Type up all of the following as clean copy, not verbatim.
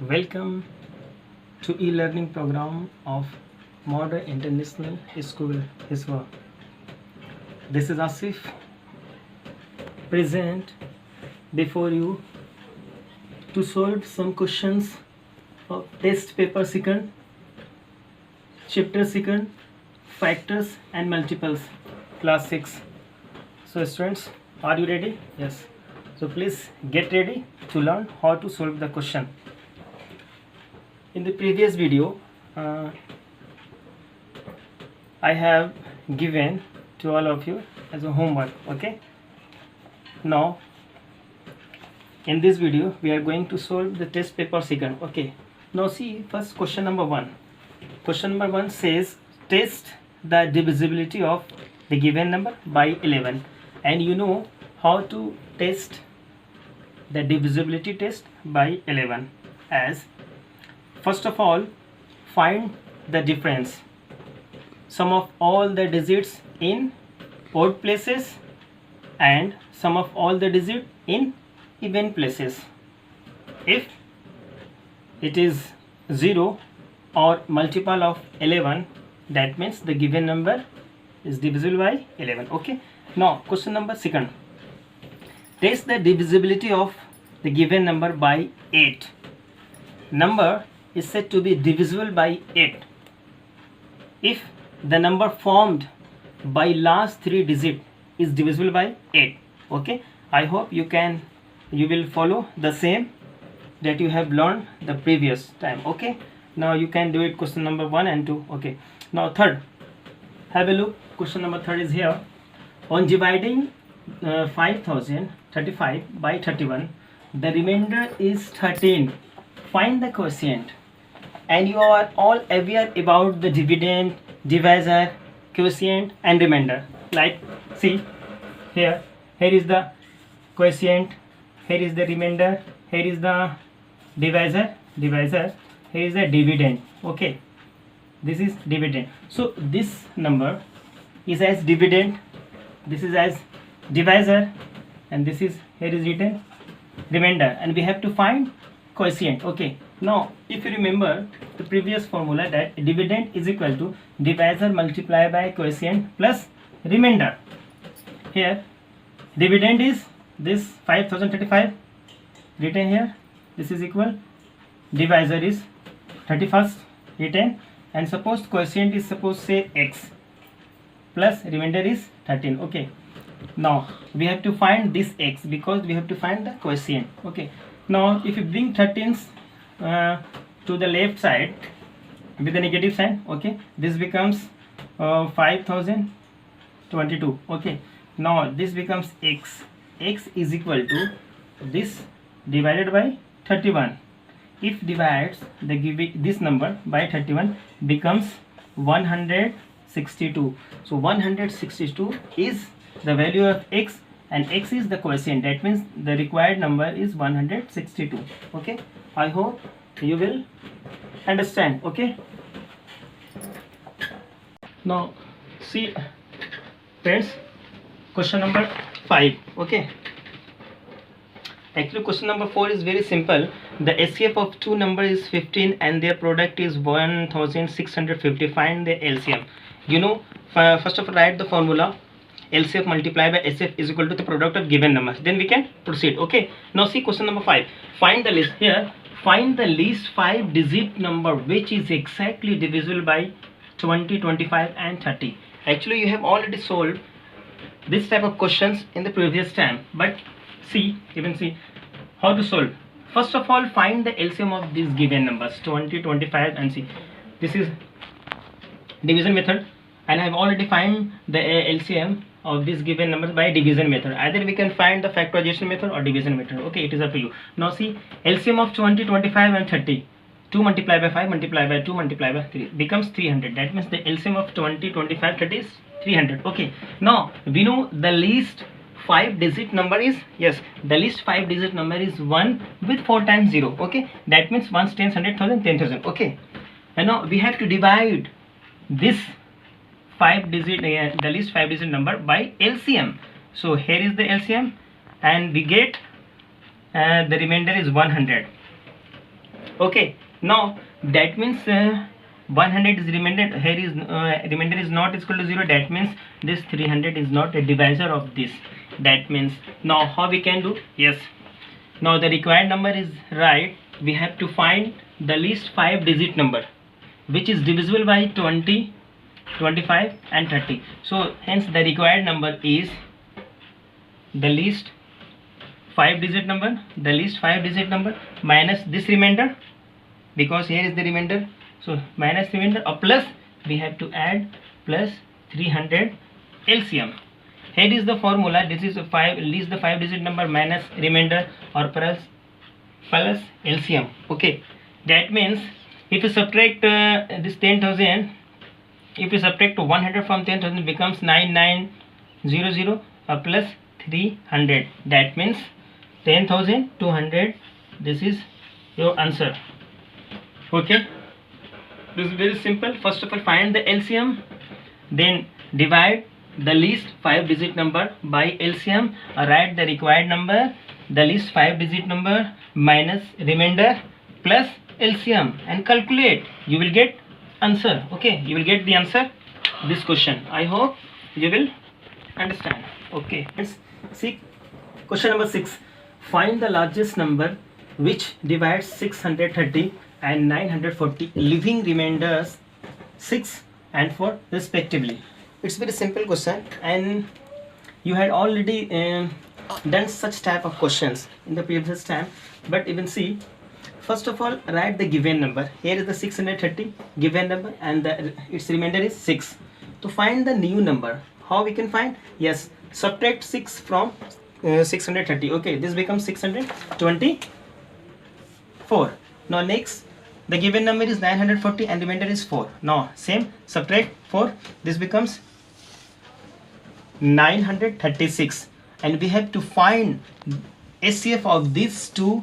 Welcome to e-learning program of Modern International School Hiswa. This is Asif present before you to solve some questions of test paper second, chapter second, factors and multiples, class 6. So students, are you ready? Yes. So please get ready to learn how to solve the question. In the previous video, I have given to all of you as a homework. Okay. Now, in this video, we are going to solve the test paper second. Okay. Now see first question number 1. Question number 1 says test the divisibility of the given number by 11, and you know how to test the divisibility test by 11 as first of all find the difference sum of all the digits in odd places and sum of all the digits in even places. If it is 0 or multiple of 11, that means the given number is divisible by 11. Okay. Now question number 2. Test the divisibility of the given number by 8. Number is said to be divisible by 8 if the number formed by last 3 digits is divisible by 8. Okay. I hope you will follow the same that you have learned the previous time. Okay. Now you can do it question number 1 and 2. Okay. Now third, have a look. Question number 3 is here. On dividing 5035 by 31, the remainder is 13. Find the quotient. And you are all aware about the dividend, divisor, quotient and remainder. Like see here is the quotient, here is the remainder, here is the divisor, here is the dividend. Okay, this is dividend. So this number is as dividend, this is as divisor, and this is here is written remainder, and we have to find quotient. Okay. Now if you remember the previous formula that dividend is equal to divisor multiplied by quotient plus remainder. Here dividend is this 5035 written here, this is equal, divisor is 31st written, and suppose quotient is suppose say x plus remainder is 13. Okay. Now we have to find this x because we have to find the quotient. Okay. Now if you bring 13s to the left side with the negative sign, okay, this becomes 5022. Okay. Now this becomes x is equal to this divided by 31. If divides this number by 31 becomes 162. So 162 is the value of x and x is the quotient. That means the required number is 162. Okay. I hope you will understand. Okay. Now see friends, question number 5. Okay. Actually question number 4 is very simple. The HCF of two numbers is 15 and their product is 1650. Find the LCM. You know, first of all write the formula. LCF multiplied by HCF is equal to the product of given numbers. Then we can proceed. Okay. Now see question number 5. Find the list. Here find the least 5 digit number which is exactly divisible by 20, 25 and 30. Actually you have already solved this type of questions in the previous time, but see how to solve. First of all find the LCM of these given numbers 20, 25 and see this is division method, and I have already find the LCM of these given numbers by division method. Either we can find the factorization method or division method. Okay, it is up to you. Now see LCM of 20, 25 and 30. 2 multiplied by 5 multiplied by 2 multiplied by 3 becomes 300. That means the LCM of 20, 25, 30 is 300. Okay. Now we know the least 5 digit number is, yes, the least 5 digit number is 1 with 4 times 0. Okay. That means 1, 10, 100,000, 10,000. Okay. And now we have to divide this 5 digit the least 5 digit number by LCM. So here is the LCM and we get the remainder is 100. Okay, now that means 100 is remainder, here is remainder is not equal to 0. That means this 300 is not a divisor of this. That means now how we can do? Yes, now the required number is right. We have to find the least 5 digit number which is divisible by 20, 25 and 30. So hence the required number is the least 5 digit number, minus this remainder, because here is the remainder. So minus remainder or plus, we have to add plus 300 LCM. Here is the formula. This is a 5, least the 5 digit number minus remainder or plus LCM. Okay, that means if you subtract this 10,000, if you subtract 100 from 10,000, becomes 9900 plus 300. That means 10,200. This is your answer. Okay, this is very simple. First of all, find the LCM, then divide the least 5 digit number by LCM, write the required number, the least 5 digit number minus remainder plus LCM, and calculate. You will get answer. Okay, you will get the answer this question. I hope you will understand. Okay, let's see question number 6. Find the largest number which divides 630 and 940, leaving remainders 6 and 4 respectively. It's very simple question, and you had already done such type of questions in the previous time, but even see, first of all, write the given number. Here is the 630 given number, and its remainder is 6. To find the new number, how we can find? Yes, subtract 6 from 630. Okay, this becomes 624. Now next, the given number is 940 and remainder is 4. Now same, subtract 4, this becomes 936, and we have to find SCF of these two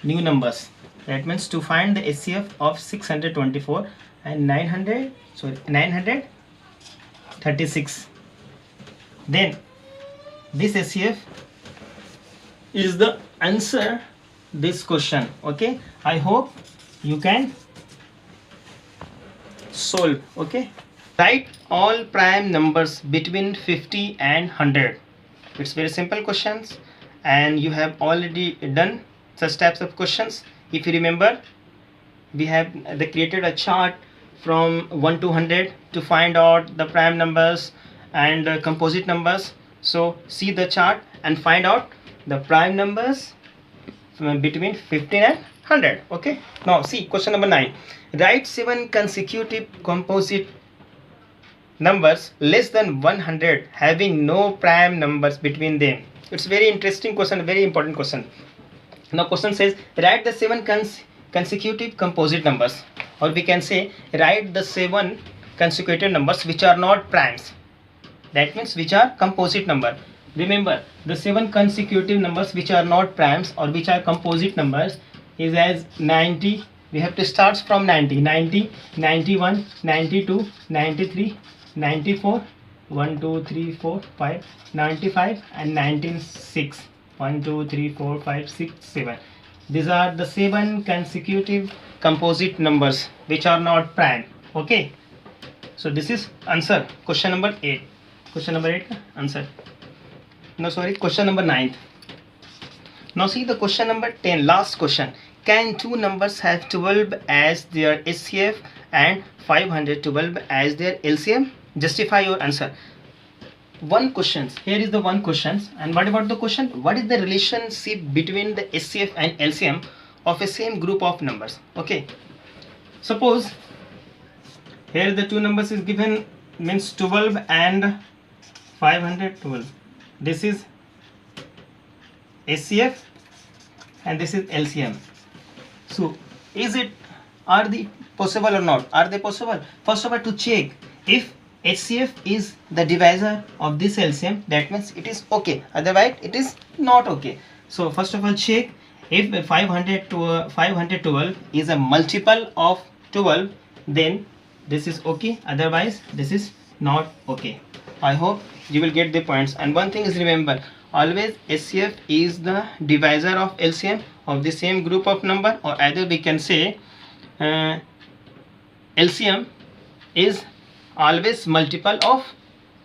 new numbers. That means to find the SCF of 624 and 936, then this SCF is the answer this question. Okay, I hope you can solve. Okay, write all prime numbers between 50 and 100. It's very simple questions, and you have already done such types of questions. If you remember, we have created a chart from 1 to 100 to find out the prime numbers and composite numbers. So see the chart and find out the prime numbers between 15 and 100. Okay, now see question number 9. Write 7 consecutive composite numbers less than 100 having no prime numbers between them. It's very interesting question, very important question. Now question says write the 7 consecutive composite numbers, or we can say write the 7 consecutive numbers which are not primes. That means which are composite number. Remember, the 7 consecutive numbers which are not primes or which are composite numbers is as 90. We have to start from 90, 91, 92, 93, 94, 1, 2, 3, 4, 5, 95 and 196. 1, 2, 3, 4, 5, 6, 7. These are the 7 consecutive composite numbers which are not prime. Okay, so this is answer. Question number 8. Question number 8 answer. No, sorry, question number 9. Now see the question number 10, last question. Can two numbers have 12 as their SCF and 512 as their LCM? Justify your answer. One question. Here is the one question. And what about the question? What is the relationship between the SCF and LCM of a same group of numbers? Okay. Suppose here the two numbers is given, means 12 and 512. This is SCF and this is LCM. So is it, are they possible or not? Are they possible? First of all, to check if HCF is the divisor of this LCM, that means it is okay, otherwise it is not okay. So first of all, check if 512 is a multiple of 12, then this is okay, otherwise this is not okay. I hope you will get the points. And one thing is, remember, always HCF is the divisor of LCM of the same group of number, or either we can say LCM is always multiple of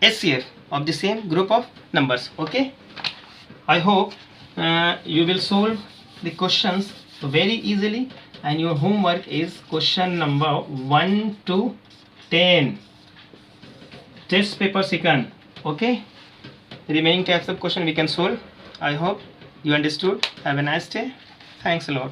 HCF of the same group of numbers. Okay, I hope you will solve the questions very easily, and your homework is question number 1 to 10, test paper second. Okay, remaining types of question we can solve. I hope you understood. Have a nice day. Thanks a lot.